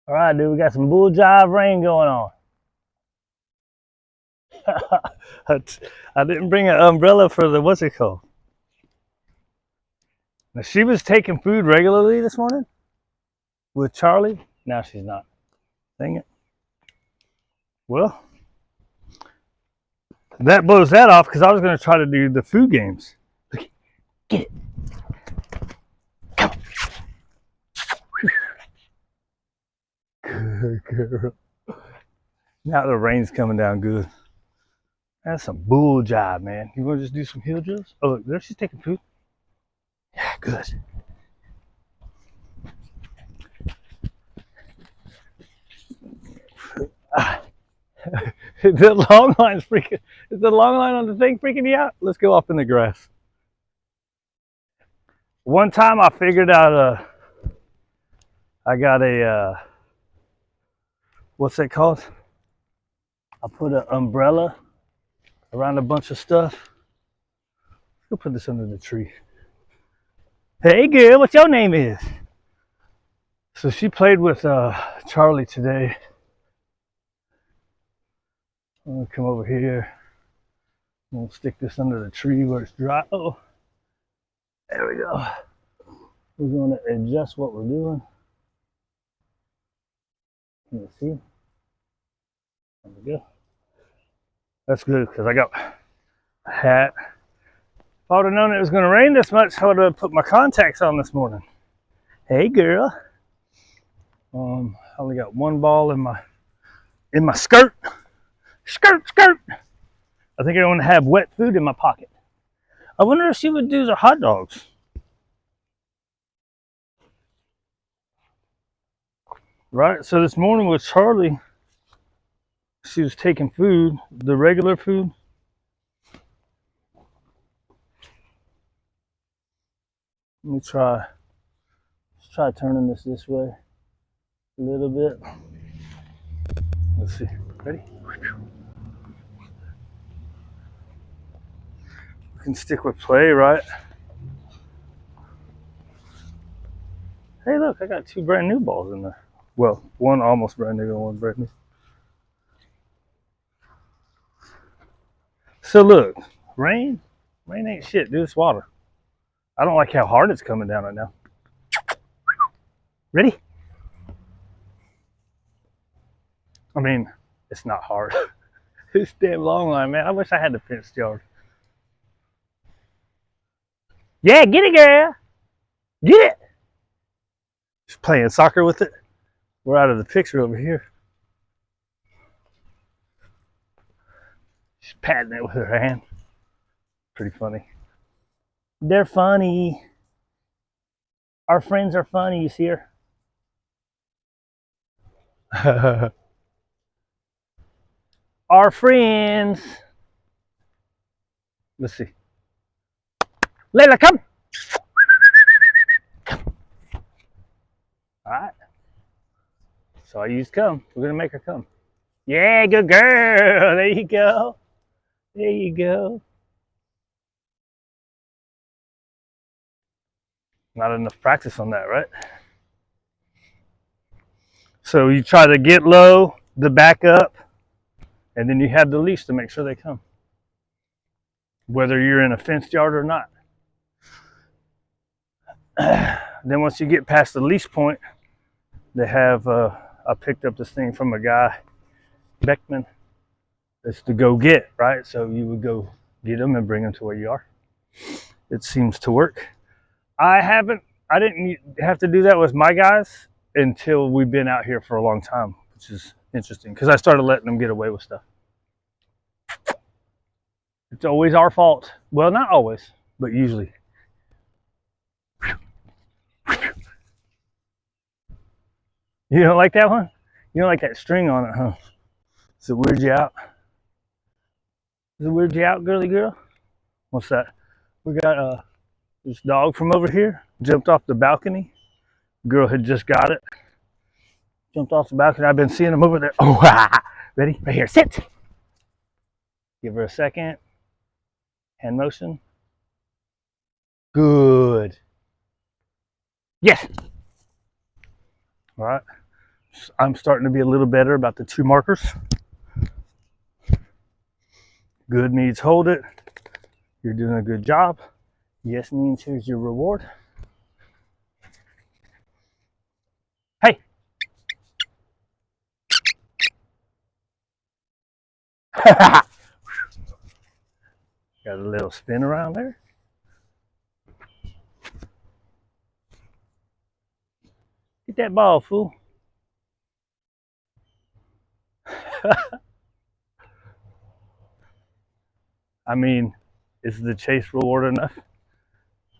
All right, dude, we got some bull jive rain going on. I didn't bring an umbrella for the what's it called? Now, she was taking food regularly this morning with Charlie. Now she's not. Dang it. Well, that blows that off because I was going to try to do the food games. Get it. Come on. Good girl. Now the rain's coming down good. That's some bull jive, man. You want to just do some heel drills? Oh, look, there she's taking food. Yeah, good. The long line's freaking. Is the long line on the thing freaking you out? Let's go off in the grass. One time I figured out I got what's that called? I put an umbrella around a bunch of stuff. Let's go put this under the tree. Hey girl, what's your name is? So she played with Charlie today. I'm gonna come over here. I'm gonna stick this under the tree where it's dry. Oh, there we go. We're gonna adjust what we're doing. Can you see? There we go. That's good because I got a hat. If I would have known it was going to rain this much, I would have put my contacts on this morning. Hey, girl. I only got one ball in my skirt. Skirt. I think I want to have wet food in my pocket. I wonder if she would do the hot dogs. Right. So this morning with Charlie, she was taking food, the regular food. Let me try. Let's try turning this way a little bit. Let's see. Ready? We can stick with play, right? Hey, look, I got two brand new balls in there. Well, one almost brand new and one brand new. So look, rain ain't shit, dude. It's water. I don't like how hard it's coming down right now. Ready? I mean, it's not hard. This damn long line, man. I wish I had the fenced yard. Yeah, get it, girl. Get it. She's playing soccer with it. We're out of the picture over here. She's patting it with her hand. Pretty funny. They're funny. Our friends are funny, you see her? Our friends. Let's see. Layla, come. All right. So I used come. We're going to make her come. Yeah, good girl. There you go. There you go. Not enough practice on that, right? So you try to get low, the back up, and then you have the leash to make sure they come. Whether you're in a fenced yard or not. Then once you get past the leash point, they have, I picked up this thing from a guy, Beckman. It's to go get, right? So you would go get them and bring them to where you are. It seems to work. I didn't have to do that with my guys until we've been out here for a long time, which is interesting because I started letting them get away with stuff. It's always our fault. Well, not always, but usually. You don't like that one? You don't like that string on it, huh? Does it weird you out? Does it weird you out, girly girl? What's that? We got this dog from over here jumped off the balcony. Girl had just got it. Jumped off the balcony. I've been seeing him over there. Oh, ready? Right here. Sit. Give her a second. Hand motion. Good. Yes. All right. I'm starting to be a little better about the 2 markers. Good means hold it. You're doing a good job. Yes means here's your reward. Hey. Got a little spin around there. Get that ball, fool. I mean, is the chase reward enough?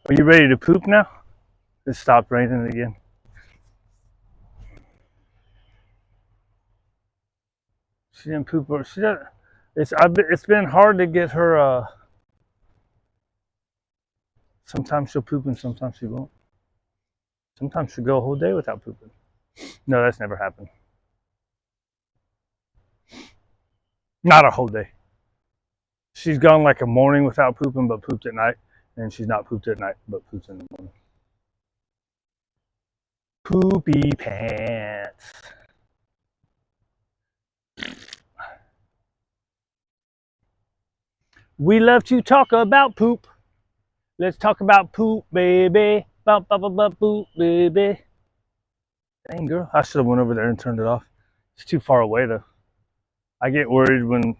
Are you ready to poop now? It stopped raining again. She didn't poop. Or she doesn't. It's been hard to get her. Sometimes she'll poop and sometimes she won't. Sometimes she'll go a whole day without pooping. No, that's never happened. Not a whole day. She's gone like a morning without pooping, but pooped at night, and she's not pooped at night, but poops in the morning. Poopy pants. We love to talk about poop. Let's talk about poop, baby. Bop, bop, bop, bop, poop, baby. Dang, girl. I should have went over there and turned it off. It's too far away, though. I get worried when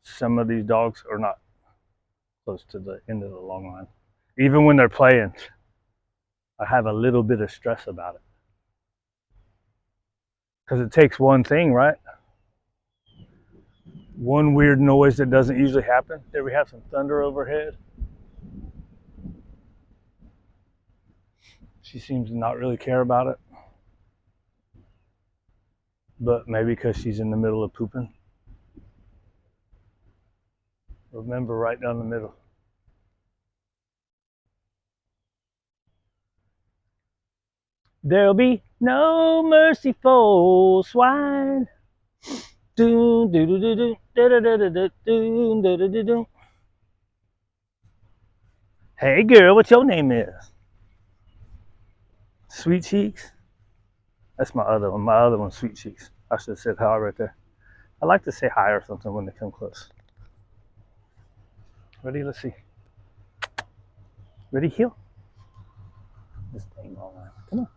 some of these dogs are not close to the end of the long line. Even when they're playing, I have a little bit of stress about it. Because it takes one thing, right? One weird noise that doesn't usually happen. There we have some thunder overhead. She seems to not really care about it. But maybe because she's in the middle of pooping. Remember, right down the middle. There'll be no mercy for swine. Doom, doo, doo, doo, doo, da, da, da, da, da, doom, da, da, da, doom. Hey girl, what your name is? Sweet Cheeks? That's my other one. My other one's Sweet Cheeks. I should have said hi right there. I like to say hi or something when they come close. Ready? Let's see. Ready, heel? This thing all right. Come on.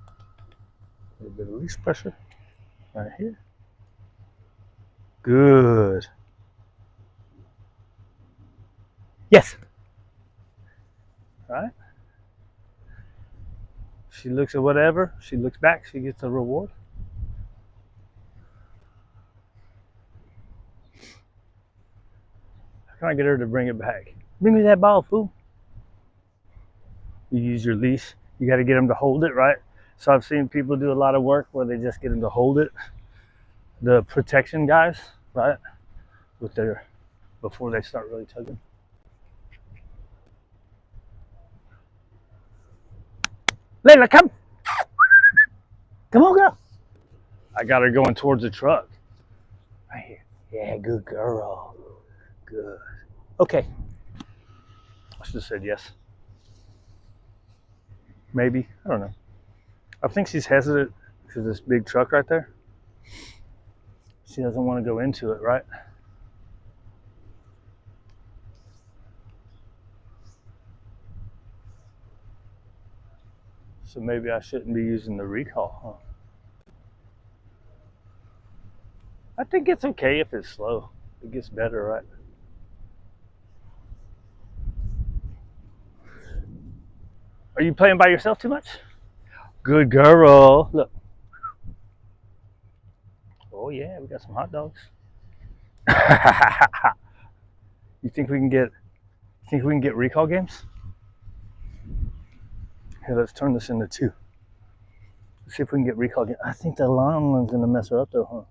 A little bit of release pressure. Right here. Good. Yes. All right. She looks at whatever. She looks back. She gets a reward. How can I get her to bring it back? Bring me that ball, fool. You use your leash. You got to get them to hold it, right? So I've seen people do a lot of work where they just get them to hold it. The protection guys, right? With their, before they start really tugging. Layla, come. Come on, girl. I got her going towards the truck. Right here. Yeah, good girl. Good. Okay. I should have said yes. Maybe. I don't know. I think she's hesitant because this big truck right there. She doesn't want to go into it, right? So maybe I shouldn't be using the recall, huh? I think it's okay if it's slow. It gets better, right? Are you playing by yourself too much? Good girl. Look. Oh yeah, we got some hot dogs. You think we can get recall games? Here, let's turn this into 2. Let's see if we can get recall games. I think the long one's gonna mess her up though, huh?